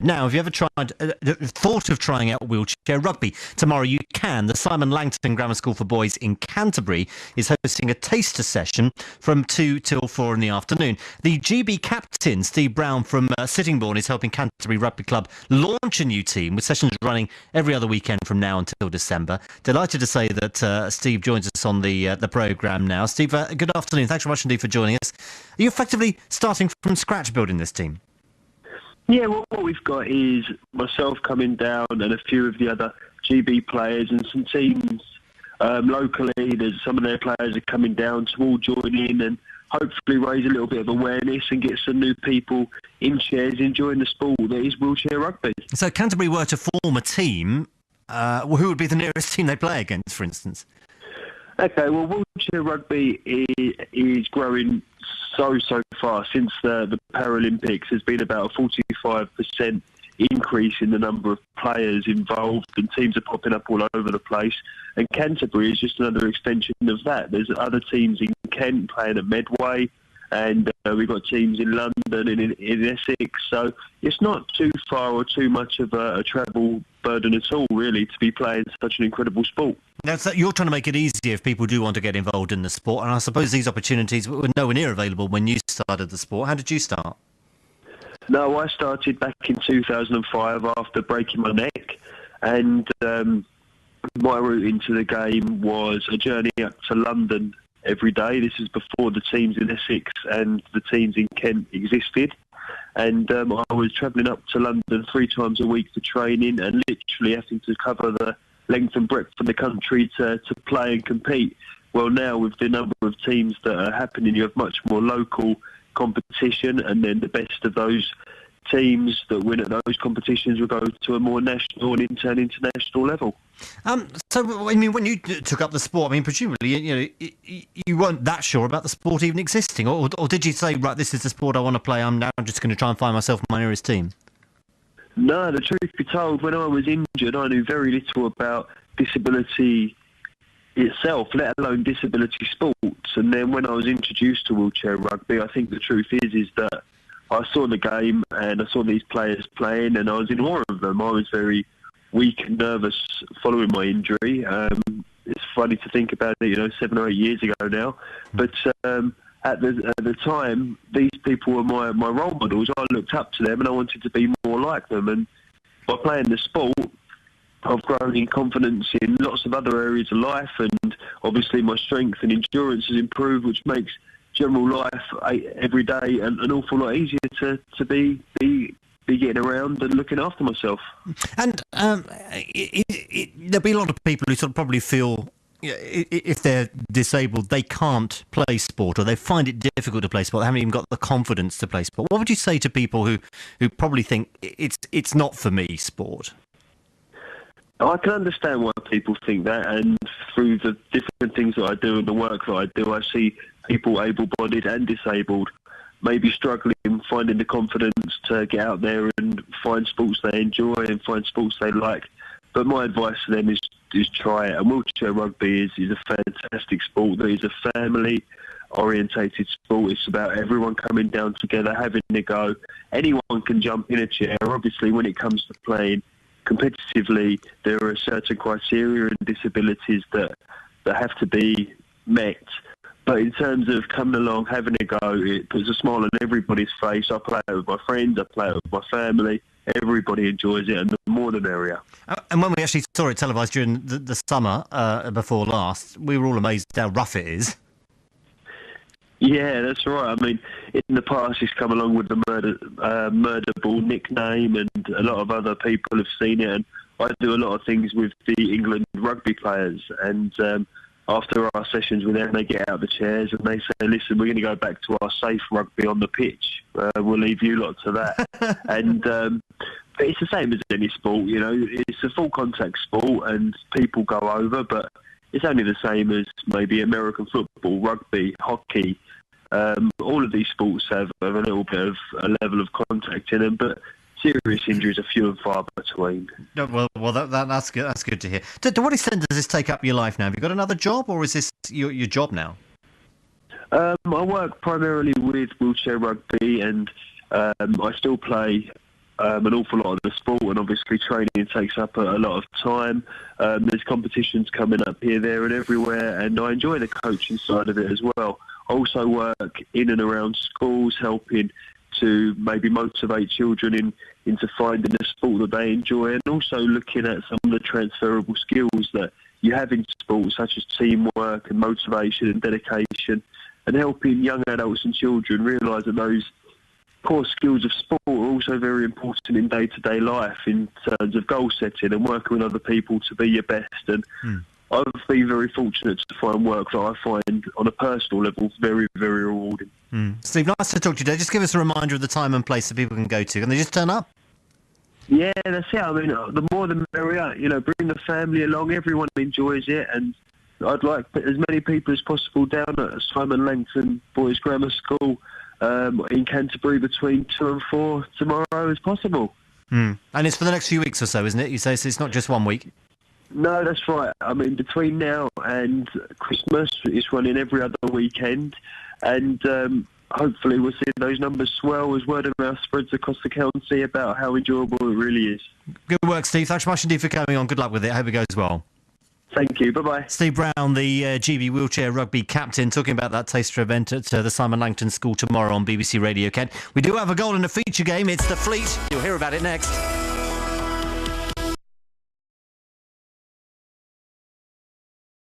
Now, have you ever thought of trying out wheelchair rugby? Tomorrow you can. The Simon Langton Grammar School for Boys in Canterbury is hosting a taster session from 2 till 4 in the afternoon. The GB captain, Steve Brown from Sittingbourne, is helping Canterbury Rugby Club launch a new team, with sessions running every other weekend from now until December. Delighted to say that Steve joins us on the programme now. Steve, good afternoon. Thanks very much indeed for joining us. Are you effectively starting from scratch building this team? Yeah, well, what we've got is myself coming down and a few of the other GB players and some teams locally. There's some of their players are coming down to all join in and hopefully raise a little bit of awareness and get some new people in chairs enjoying the sport that is wheelchair rugby. So Canterbury were to form a team, who would be the nearest team they play against, for instance? Okay, well, wheelchair rugby is growing so far. Since the Paralympics, there's been about a 45% increase in the number of players involved, and teams are popping up all over the place. And Canterbury is just another extension of that. There's other teams in Kent playing at Medway, and we've got teams in London and in Essex. So it's not too far or too much of a travel burden at all, really, to be playing such an incredible sport. Now, so you're trying to make it easier if people do want to get involved in the sport, and I suppose these opportunities were nowhere near available when you started the sport. How did you start? No, I started back in 2005 after breaking my neck, and my route into the game was a journey up to London every day. This is before the teams in Essex and the teams in Kent existed. And I was travelling up to London 3 times a week for training and literally having to cover the length and breadth of the country to play and compete. Well, now with the number of teams that are happening, you have much more local competition, and then the best of those teams that win at those competitions will go to a more national and international level. So, I mean, when you took up the sport, I mean, presumably, you weren't that sure about the sport even existing, or did you say, right, this is the sport I want to play, I'm now just going to try and find myself my nearest team? No, the truth be told, when I was injured, I knew very little about disability itself, let alone disability sports. And then when I was introduced to wheelchair rugby, I think the truth is that I saw the game and I saw these players playing and I was in awe of them. I was very weak and nervous following my injury. It's funny to think about it, 7 or 8 years ago now. But at the time, these people were my role models. I looked up to them and I wanted to be more like them. And by playing the sport, I've grown in confidence in lots of other areas of life, and obviously my strength and endurance has improved, which makes general life every day an awful lot easier to be getting around and looking after myself. And there'll be a lot of people who sort of probably feel, if they're disabled, they can't play sport, or they find it difficult to play sport. They haven't even got the confidence to play sport. What would you say to people who probably think it's not for me, sport? I can understand why people think that, and through the different things that I do and the work that I do, I see people able-bodied and disabled maybe struggling, finding the confidence to get out there and find sports they enjoy and find sports they like. But my advice to them is try it. And wheelchair rugby is a fantastic sport. That is a family-orientated sport. It's about everyone coming down together, having a go. Anyone can jump in a chair. Obviously, when it comes to playing competitively, there are certain criteria and disabilities that have to be met. But in terms of coming along, having a go, it puts a smile on everybody's face. I play it with my friends, I play it with my family. Everybody enjoys it, and the more the merrier. And when we actually saw it televised during the summer before last, we were all amazed how rough it is. Yeah, that's right. I mean, in the past, it's come along with the murder ball nickname, and a lot of other people have seen it. And I do a lot of things with the England rugby players, and after our sessions with them, they get out of the chairs and they say, listen, we're going to go back to our safe rugby on the pitch. We'll leave you lot to that. And but it's the same as any sport, It's a full contact sport and people go over, but it's only the same as maybe American football, rugby, hockey. All of these sports have a little bit of a level of contact in them, but serious injuries are few and far between. Well, that's good. That's good to hear. To what extent does this take up your life now? Have you got another job, or is this your job now? I work primarily with wheelchair rugby, and I still play an awful lot of the sport, and obviously training takes up a lot of time. There's competitions coming up here, there and everywhere, and I enjoy the coaching side of it as well. I also work in and around schools, helping to maybe motivate children into finding a sport that they enjoy, and also looking at some of the transferable skills that you have in sports, such as teamwork and motivation and dedication, and helping young adults and children realise that those core skills of sport are also very important in day-to-day life in terms of goal setting and working with other people to be your best. And I've been very fortunate to find work that I find on a personal level very, very rewarding. Steve, nice to talk to you today. Just give us a reminder of the time and place that people can go to. Can they just turn up? Yeah, that's it. I mean, the more the merrier. You know, bring the family along. Everyone enjoys it, and I'd like as many people as possible down at Simon Langton Boys Grammar School in Canterbury between 2 and 4 tomorrow as possible. And it's for the next few weeks or so, isn't it? You say so it's not just 1 week? No, that's right. I mean, between now and Christmas, it's running every other weekend, and hopefully we'll see those numbers swell as word of mouth spreads across the county about how enjoyable it really is. Good work, Steve. Thanks so much indeed for coming on. Good luck with it. I hope it goes well. Thank you. Bye-bye. Steve Brown, the GB Wheelchair Rugby captain, talking about that taster event at the Simon Langton School tomorrow on BBC Radio Kent. We do have a goal in a feature game. It's the Fleet. You'll hear about it next.